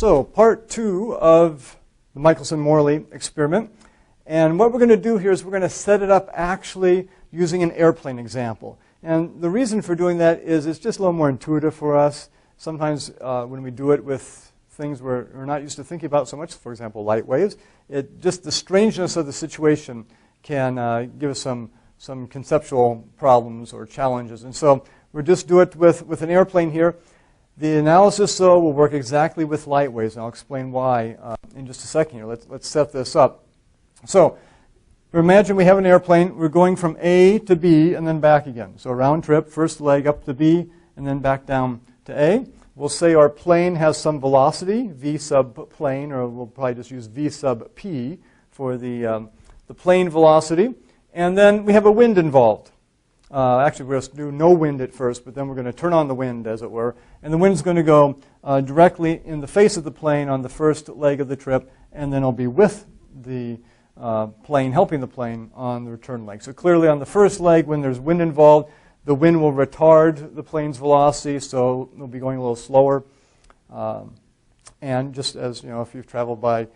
So part 2 of the Michelson Morley experiment. And what we're going to do here is we're going to set it up actually using an airplane example. And the reason for doing that is it's just a little more intuitive for us. Sometimes when we do it with things we're not used to thinking about so much, for example, light waves, just the strangeness of the situation can give us some conceptual problems or challenges. And so we'll just do it with an airplane here. The analysis, though, will work exactly with light waves, and I'll explain why in just a second here. Let's set this up. So imagine we have an airplane. We're going from A to B and then back again. So a round trip, first leg up to B and then back down to A. We'll say our plane has some velocity, v sub plane, or we'll probably just use v sub p for the plane velocity. And then we have a wind involved. Actually, we're going to do no wind at first, but then we're going to turn on the wind, as it were. And the wind's going to go directly in the face of the plane on the first leg of the trip, and then it'll be with the plane, helping the plane on the return leg. So clearly on the first leg, when there's wind involved, the wind will retard the plane's velocity, so it'll be going a little slower. And just as, if you've traveled by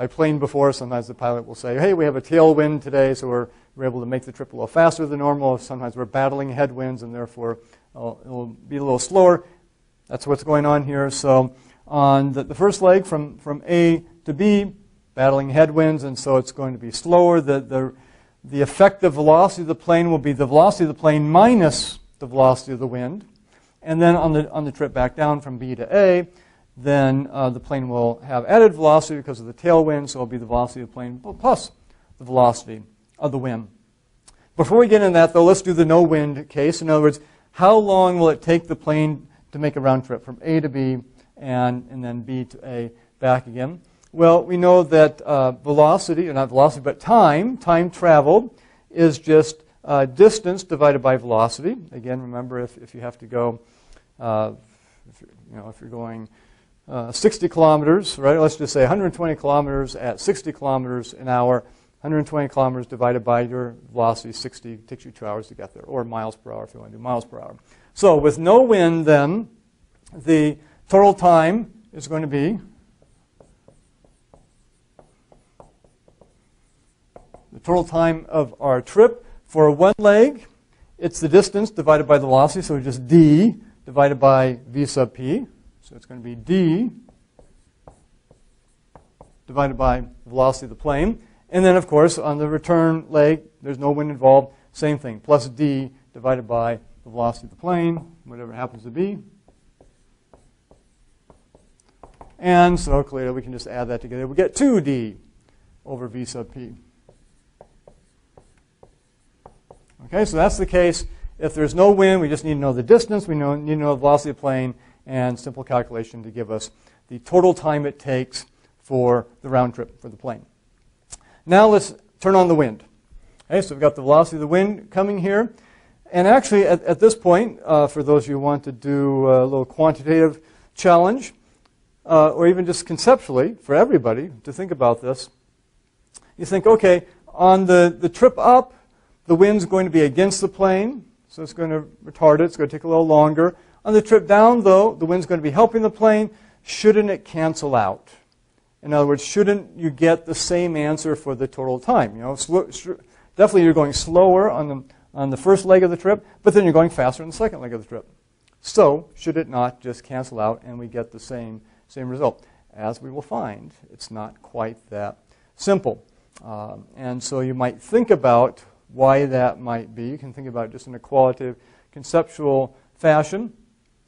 plane before, sometimes the pilot will say, hey, we have a tailwind today, so we're able to make the trip a little faster than normal. Sometimes we're battling headwinds, and therefore it'll be a little slower. That's what's going on here. So on the first leg from A to B, battling headwinds, and so it's going to be slower. The effective velocity of the plane will be the velocity of the plane minus the velocity of the wind. And then on the trip back down from B to A, then the plane will have added velocity because of the tailwind, so it'll be the velocity of the plane plus the velocity of the wind. Before we get into that, though, let's do the no wind case. In other words, how long will it take the plane to make a round trip from A to B and then B to A back again? Well, we know that velocity, or not velocity, but time traveled is just distance divided by velocity. Again, remember if you have to go, if you're going 60 kilometers, right? Let's just say 120 kilometers at 60 kilometers an hour. 120 kilometers divided by your velocity, 60, takes you 2 hours to get there, or miles per hour if you want to do miles per hour. So with no wind, then, the total time is going to be the total time of our trip for one leg. It's the distance divided by the velocity, so just d divided by v sub p. So it's going to be d divided by the velocity of the plane. And then, of course, on the return leg, there's no wind involved. Same thing, plus d divided by the velocity of the plane, whatever it happens to be. And so clearly we can just add that together. We get 2d over v sub p. Okay, so that's the case. If there's no wind, we just need to know the distance. We need to know the velocity of the plane, and simple calculation to give us the total time it takes for the round trip for the plane. Now let's turn on the wind. Okay, so we've got the velocity of the wind coming here. And actually, at this point, for those of you who want to do a little quantitative challenge, or even just conceptually for everybody to think about this, you think, okay, on the trip up, the wind's going to be against the plane, so it's going to retard it. It's going to take a little longer. On the trip down, though, the wind's going to be helping the plane. Shouldn't it cancel out? In other words, shouldn't you get the same answer for the total time? Definitely you're going slower on the first leg of the trip, but then you're going faster on the second leg of the trip. So should it not just cancel out and we get the same result? As we will find, it's not quite that simple. And so you might think about why that might be. You can think about it just in a qualitative, conceptual fashion.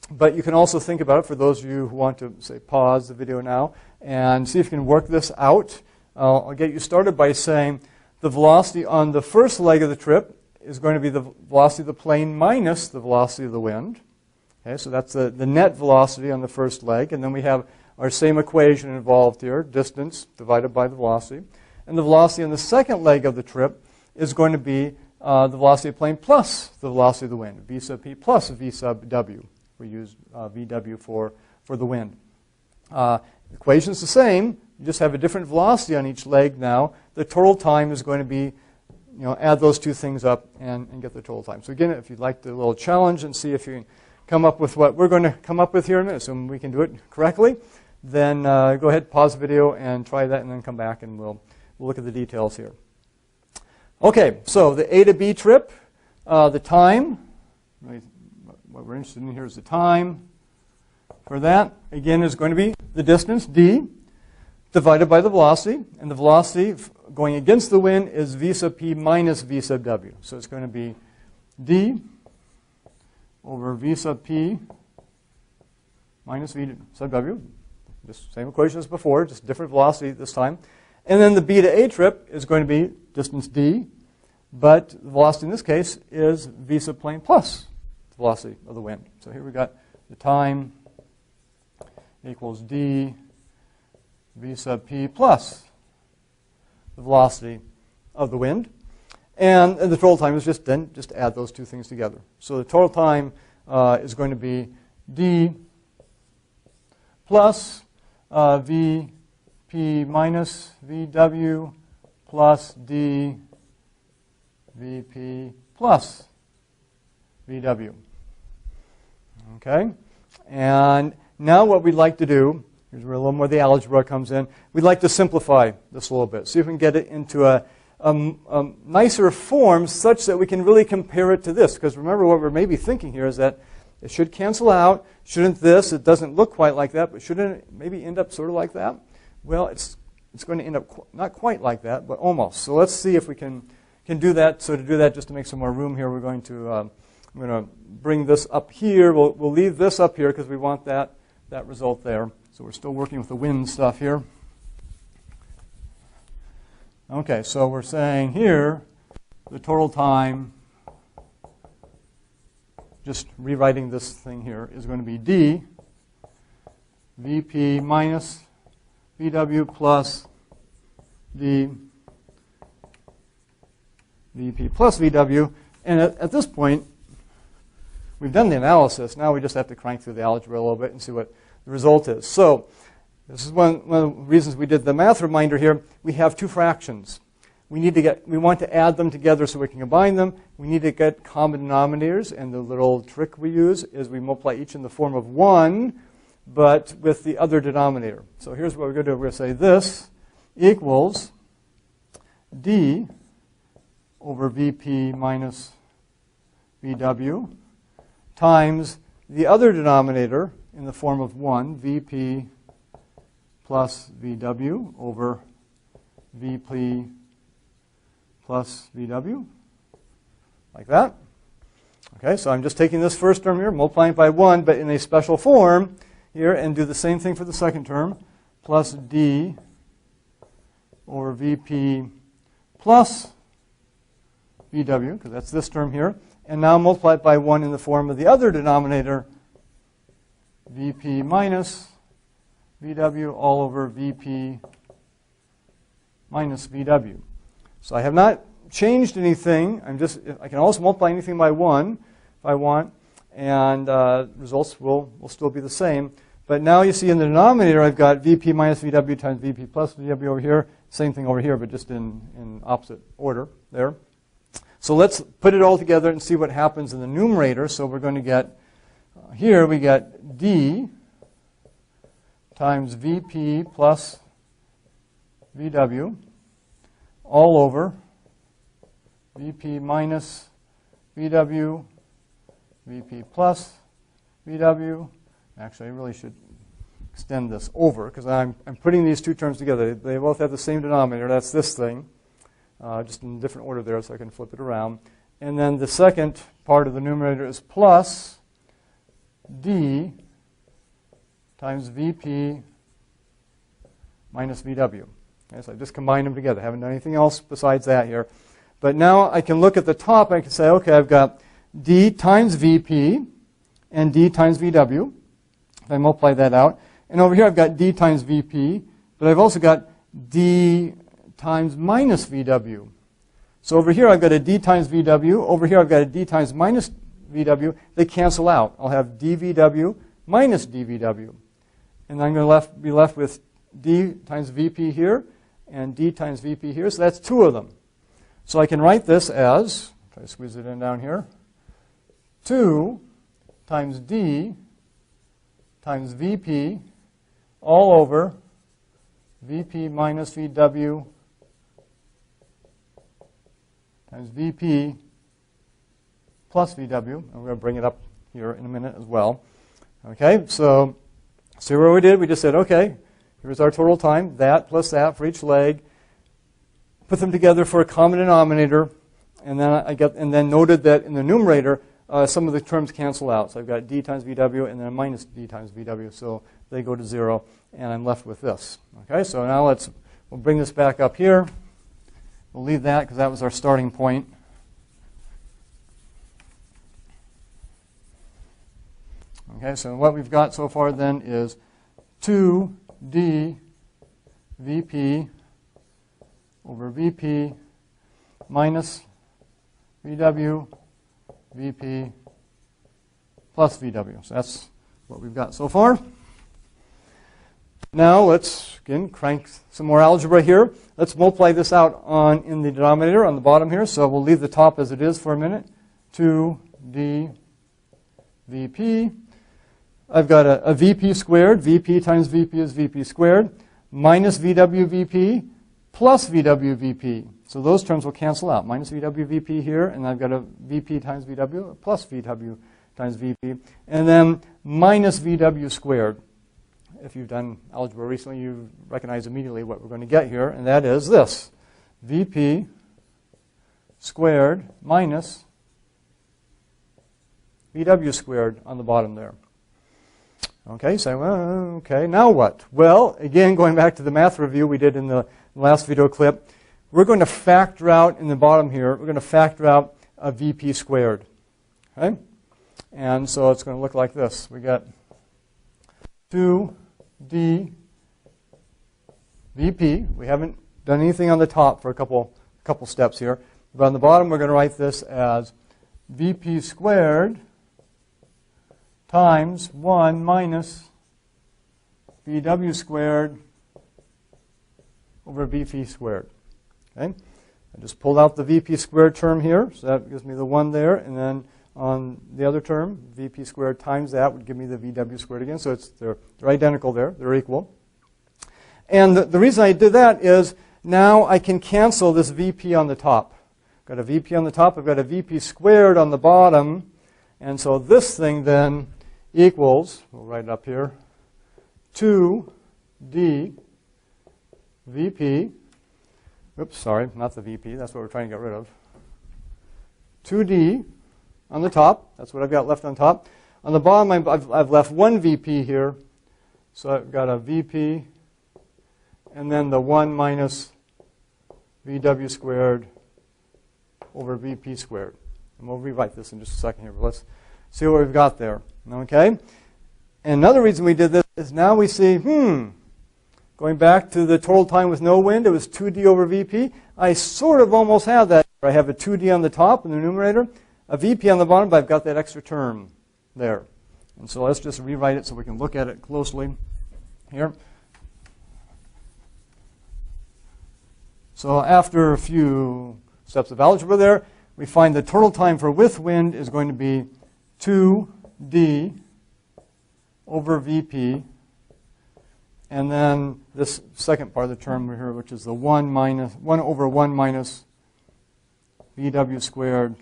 But you can also think about it for those of you who want to, say, pause the video now and see if you can work this out. I'll get you started by saying the velocity on the first leg of the trip is going to be the velocity of the plane minus the velocity of the wind. Okay, so that's the net velocity on the first leg. And then we have our same equation involved here, distance divided by the velocity. And the velocity on the second leg of the trip is going to be the velocity of the plane plus the velocity of the wind, v sub p plus v sub w. We use VW for the wind. The equation's the same. You just have a different velocity on each leg now. The total time is going to be, add those two things up and get the total time. So again, if you'd like the little challenge and see if you can come up with what we're going to come up with here in a minute, so we can do it correctly. then go ahead, pause the video, and try that, and then come back, and we'll look at the details here. Okay, so the A to B trip, the time, what we're interested in here is the time for that, again, is going to be the distance, d, divided by the velocity, and the velocity going against the wind is v sub p minus v sub w. So it's going to be d over v sub p minus v sub w, just same equation as before, just different velocity this time. And then the b to a trip is going to be distance d, but the velocity in this case is v sub plane plus the velocity of the wind. So here we got the time equals d v sub p plus the velocity of the wind. And the total time is just add those two things together. So the total time is going to be d plus vp minus vw plus d vp plus vw. Okay? And now what we'd like to do, here's where a little more of the algebra comes in, we'd like to simplify this a little bit. See if we can get it into a nicer form such that we can really compare it to this. Because remember, what we're maybe thinking here is that it should cancel out. Shouldn't this? It doesn't look quite like that, but shouldn't it maybe end up sort of like that? Well, it's going to end up not quite like that, but almost. So let's see if we can do that. So to do that, just to make some more room here, we're going to I'm going to bring this up here. We'll leave this up here because we want that result there. So we're still working with the wind stuff here. Okay, so we're saying here the total time, just rewriting this thing here, is going to be d vp minus vw plus d vp plus vw. And at this point, we've done the analysis. Now we just have to crank through the algebra a little bit and see what the result is. So this is one of the reasons we did the math reminder here. We have two fractions. We want to add them together so we can combine them. We need to get common denominators, and the little trick we use is we multiply each in the form of 1, but with the other denominator. So here's what we're going to do. We're going to say this equals d over vp minus vw times the other denominator in the form of 1, vp plus vw over vp plus vw, like that. Okay, so I'm just taking this first term here, multiplying it by 1, but in a special form here, and do the same thing for the second term, plus d over vp plus vw, because that's this term here, and now multiply it by 1 in the form of the other denominator, vp minus vw all over vp minus vw. So I have not changed anything. I can also multiply anything by 1 if I want, and results will still be the same. But now you see in the denominator I've got vp minus vw times vp plus vw over here. Same thing over here, but just in opposite order there. So let's put it all together and see what happens in the numerator. So we're going to get, here we get d times vp plus vw all over vp minus vw, vp plus vw. Actually, I really should extend this over because I'm putting these two terms together. They both have the same denominator. That's this thing, just in a different order there so I can flip it around. And then the second part of the numerator is plus d times vp minus vw. Okay, so I just combined them together. I haven't done anything else besides that here. But now I can look at the top and I can say, okay, I've got d times vp and d times vw. If I multiply that out. And over here I've got d times vp, but I've also got d times minus vw. So over here I've got a d times vw. Over here I've got a d times minus vw. They cancel out. I'll have dvw minus dvw. And I'm going to be left with d times vp here and d times vp here. So that's two of them. So I can write this as, try to squeeze it in down here, 2 times d times vp all over Vp minus Vw times Vp plus Vw. And we're going to bring it up here in a minute as well. Okay, so see what we did? We just said, okay, here's our total time, that plus that for each leg. Put them together for a common denominator, and then noted that in the numerator, some of the terms cancel out. So I've got d times Vw and then a minus d times Vw. So they go to 0, and I'm left with this. Okay, so now we'll bring this back up here. We'll leave that because that was our starting point. Okay, so what we've got so far then is 2d Vp over Vp minus Vw Vp plus Vw. So that's what we've got so far. Now let's, again, crank some more algebra here. Let's multiply this out in the denominator on the bottom here. So we'll leave the top as it is for a minute. 2d Vp. I've got a Vp squared. Vp times Vp is Vp squared. Minus Vw Vp plus Vw Vp. So those terms will cancel out. Minus Vw Vp here, and I've got a Vp times Vw plus Vw times Vp. And then minus Vw squared. If you've done algebra recently, you recognize immediately what we're going to get here, and that is this. Vp squared minus Vw squared on the bottom there. Okay, so okay, now what? Well, again, going back to the math review we did in the last video clip, we're going to factor out in the bottom here, we're going to factor out a Vp squared. Okay? And so it's going to look like this. We got 2d Vp. We haven't done anything on the top for a couple steps here. But on the bottom, we're going to write this as Vp squared times 1 minus Vw squared over Vp squared. Okay? I just pulled out the Vp squared term here, so that gives me the 1 there, and then on the other term, Vp squared times that would give me the Vw squared again, so they're identical there, they're equal. And the reason I did that is now I can cancel this Vp on the top. I've got a Vp on the top, I've got a Vp squared on the bottom, and so this thing then equals, we'll write it up here, 2d Vp, oops, sorry, not the Vp, that's what we're trying to get rid of, 2d on the top, that's what I've got left on top. On the bottom, I've left one Vp here, so I've got a Vp, and then the 1 minus Vw squared over Vp squared. And we'll rewrite this in just a second here, but let's see what we've got there. Okay? And another reason we did this is now we see, going back to the total time with no wind, it was 2d over Vp. I sort of almost have that. I have a 2d on the top in the numerator, a Vp on the bottom, but I've got that extra term there. And so let's just rewrite it so we can look at it closely here. So after a few steps of algebra there, we find the total time for with wind is going to be 2d over Vp, and then this second part of the term here, which is the 1 over 1 minus Vw squared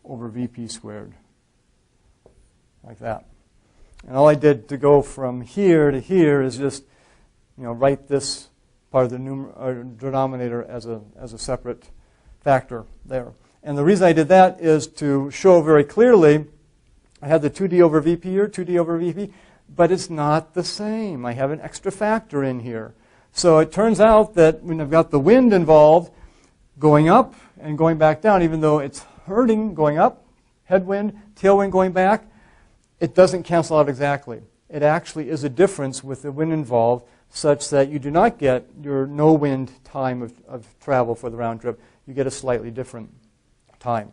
over Vp squared, like that. And all I did to go from here to here is just, write this part of the denominator as a separate factor there. And the reason I did that is to show very clearly, I had the 2d over Vp here, 2d over Vp, but it's not the same. I have an extra factor in here. So it turns out that when I've got the wind involved, going up and going back down, even though it's hurting going up, headwind, tailwind going back, it doesn't cancel out exactly. It actually is a difference with the wind involved such that you do not get your no wind time of travel for the round trip. You get a slightly different time.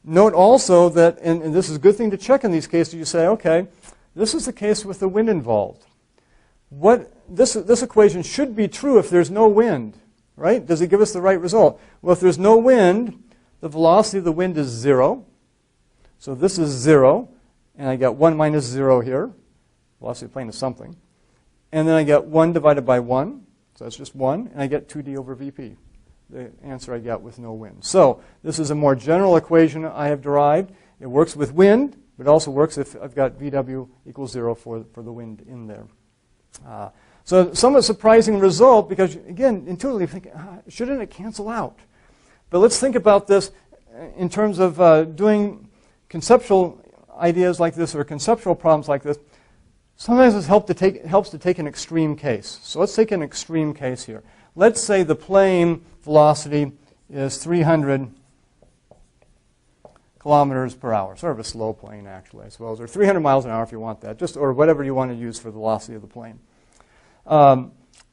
Note also that, and this is a good thing to check in these cases, you say, okay, this is the case with the wind involved. This equation should be true if there's no wind, right? Does it give us the right result? Well, if there's no wind, the velocity of the wind is 0. So this is 0, and I got 1 minus 0 here. Velocity of the plane is something. and then I get 1 divided by 1, so that's just 1, and I get 2d over vp, the answer I get with no wind. So this is a more general equation I have derived. It works with wind, but it also works if I've got VW equals 0 for the wind in there. So somewhat surprising result because, again, intuitively you think, shouldn't it cancel out? But let's think about this in terms of doing conceptual ideas like this or conceptual problems like this. Sometimes it helps to take an extreme case. So let's take an extreme case here. Let's say the plane velocity is 300 kilometers per hour, sort of a slow plane actually, I suppose, or 300 miles an hour if you want that, just or whatever you want to use for the velocity of the plane.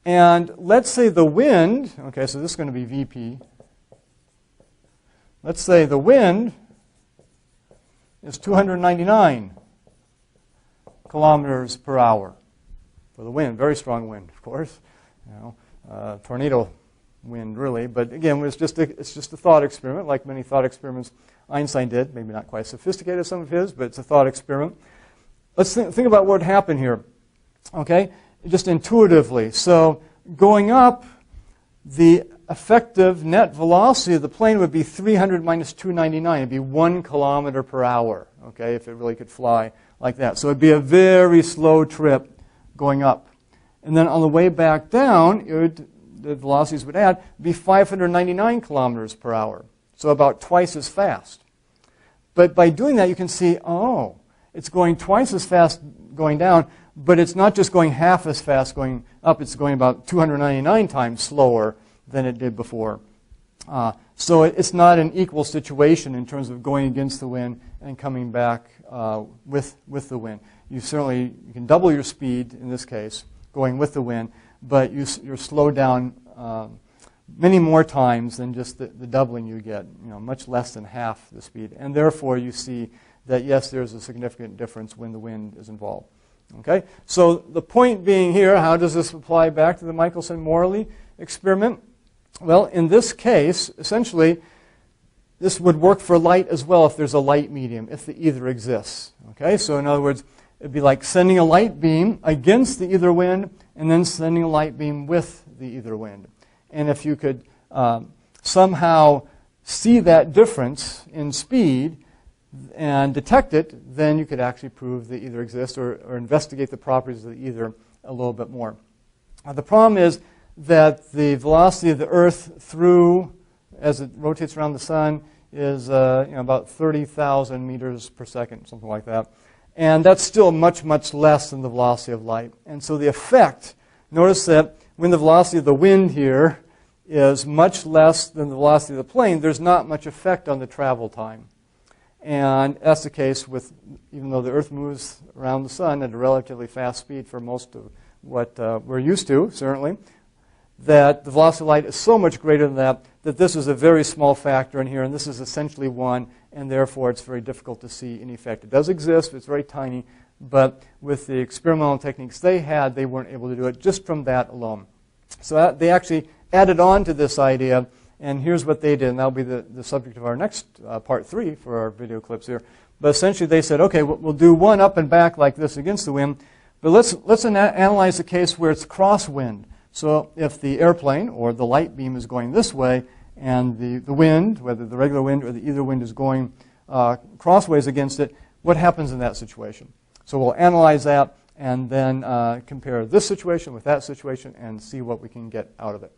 And let's say the wind, okay, so this is going to be VP. Let's say the wind is 299 kilometers per hour for the wind. Very strong wind, of course. You know, tornado wind, really. But again, it's just a thought experiment, like many thought experiments Einstein did. Maybe not quite sophisticated as some of his, but it's a thought experiment. Let's think about what happened here. Okay, just intuitively. So going up, the effective net velocity of the plane would be 300 minus 299. It'd be 1 kilometer per hour, okay, if it really could fly like that. So it'd be a very slow trip going up. And then on the way back down, the velocities would be 599 kilometers per hour, so about twice as fast. But by doing that, you can see, oh, it's going twice as fast going down, but it's not just going half as fast going up. It's going about 299 times slower than it did before. So it's not an equal situation in terms of going against the wind and coming back with the wind. You can double your speed in this case, going with the wind, but you're slowed down many more times than just the doubling you get, much less than half the speed. And therefore you see that, yes, there's a significant difference when the wind is involved. Okay? So the point being here, how does this apply back to the Michelson Morley experiment? Well, in this case, essentially, this would work for light as well if there's a light medium, if the ether exists. Okay? So in other words, it'd be like sending a light beam against the ether wind and then sending a light beam with the ether wind. And if you could somehow see that difference in speed and detect it, then you could actually prove the ether exists or investigate the properties of the ether a little bit more. The problem is that the velocity of the Earth through, as it rotates around the sun, is about 30,000 meters per second, something like that. And that's still much, much less than the velocity of light. And so the effect, notice that when the velocity of the wind here is much less than the velocity of the plane, there's not much effect on the travel time. And that's the case with, even though the Earth moves around the sun at a relatively fast speed for most of what we're used to, certainly, that the velocity of light is so much greater than that this is a very small factor in here, and this is essentially 1, and therefore it's very difficult to see any effect. It does exist, but it's very tiny, but with the experimental techniques they had, they weren't able to do it just from that alone. So they actually added on to this idea, and here's what they did, and that'll be the subject of our next part 3 for our video clips here. But essentially they said, okay, we'll do one up and back like this against the wind, but let's analyze the case where it's crosswind. So if the airplane or the light beam is going this way and the wind, whether the regular wind or the ether wind is going crossways against it, what happens in that situation? So we'll analyze that and then compare this situation with that situation and see what we can get out of it.